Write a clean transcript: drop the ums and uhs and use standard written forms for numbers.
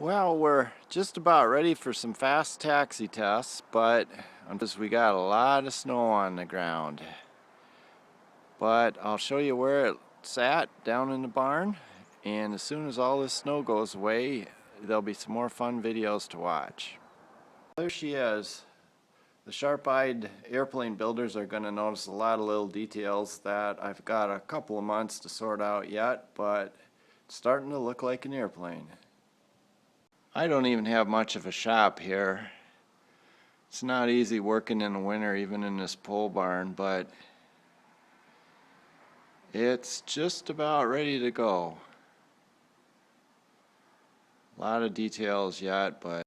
Well, we're just about ready for some fast taxi tests, but we got a lot of snow on the ground. But I'll show you where it's at down in the barn, and as soon as all this snow goes away, there'll be some more fun videos to watch. There she is. The sharp-eyed airplane builders are going to notice a lot of little details that I've got a couple of months to sort out yet, but it's starting to look like an airplane. I don't even have much of a shop here. It's not easy working in the winter, even in this pole barn, but it's just about ready to go. A lot of details yet, but